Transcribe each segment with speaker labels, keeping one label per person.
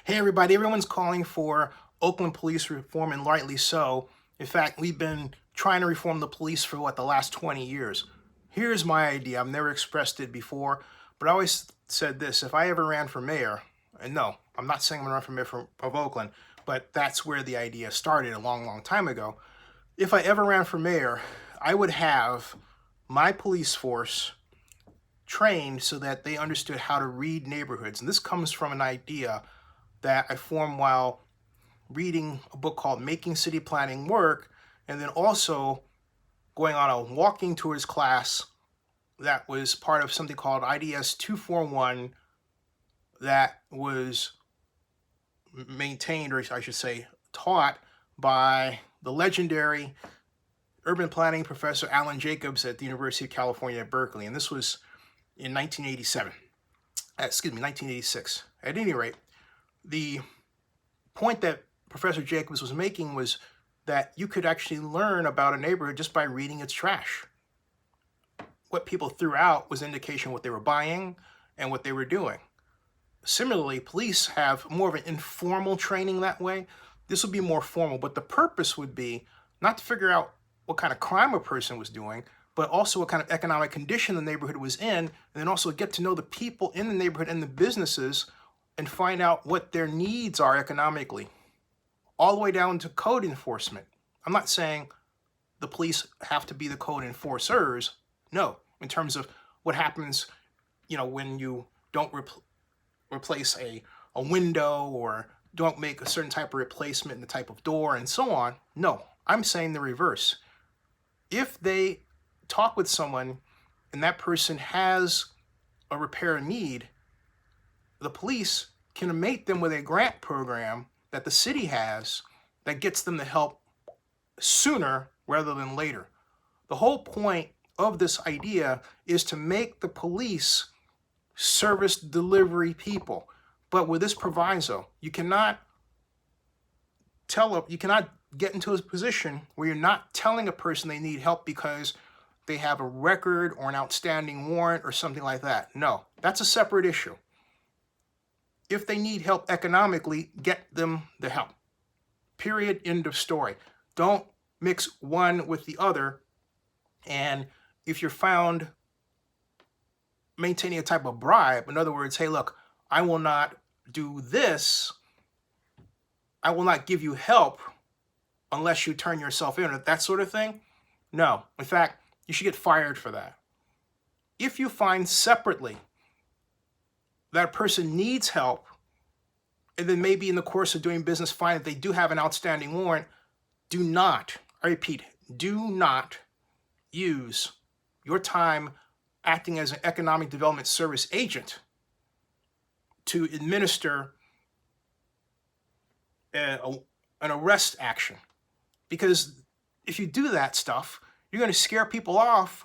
Speaker 1: Hey everybody, everyone's calling for Oakland police reform, and rightly so. In fact, we've been trying to reform the police for the last 20 years. Here's my idea. I've never expressed it before, but I always said this: if I ever ran for mayor, and no, I'm not saying I'm gonna run for mayor of Oakland, but that's where the idea started a long time ago. If I ever ran for mayor, I would have my police force trained so that they understood how to read neighborhoods. And this comes from an idea that I formed while reading a book called Making City Planning Work, and then also going on a walking tours class that was part of something called IDS 241 that was maintained, or I should say taught, by the legendary urban planning professor Alan Jacobs at the University of California at Berkeley. And this was in 1986. At any rate, the point that Professor Jacobs was making was that you could actually learn about a neighborhood just by reading its trash. What people threw out was indication of what they were buying and what they were doing. Similarly, police have more of an informal training that way. This would be more formal, but the purpose would be not to figure out what kind of crime a person was doing, but also what kind of economic condition the neighborhood was in, and then also get to know the people in the neighborhood and the businesses and find out what their needs are economically, all the way down to code enforcement. I'm not saying the police have to be the code enforcers. No, in terms of what happens, when you don't replace a window or don't make a certain type of replacement in the type of door and so on. No, I'm saying the reverse. If they talk with someone and that person has a repair need, the police can mate them with a grant program that the city has that gets them the help sooner rather than later. The whole point of this idea is to make the police service delivery people. But with this proviso, you cannot get into a position where you're not telling a person they need help because they have a record or an outstanding warrant or something like that. No, that's a separate issue. If they need help economically, get them the help. Period. End of story. Don't mix one with the other. And if you're found maintaining a type of bribe, in other words, hey, look, I will not do this. I will not give you help unless you turn yourself in, or that sort of thing. No. In fact, you should get fired for that. If you find separately that person needs help, and then maybe in the course of doing business find that they do have an outstanding warrant, do not, I repeat, do not use your time acting as an economic development service agent to administer an arrest action. Because if you do that stuff, you're going to scare people off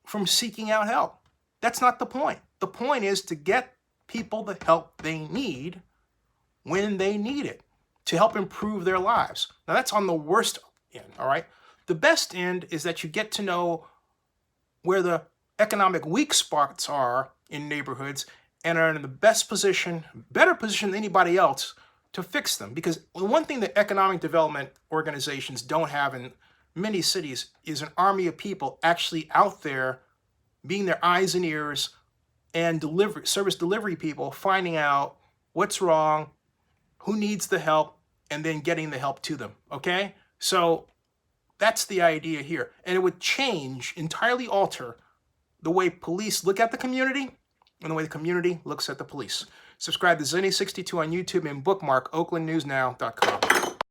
Speaker 1: from seeking out help. That's not the point. The point is to get people the help they need when they need it to help improve their lives. Now that's on the worst end, all right? The best end is that you get to know where the economic weak spots are in neighborhoods and are in the best position, better position than anybody else to fix them. Because the one thing that economic development organizations don't have in many cities is an army of people actually out there being their eyes and ears and service delivery people, finding out what's wrong, who needs the help, and then getting the help to them, okay? So that's the idea here. And it would entirely alter the way police look at the community and the way the community looks at the police. Subscribe to Zenny62 on YouTube and bookmark oaklandnewsnow.com.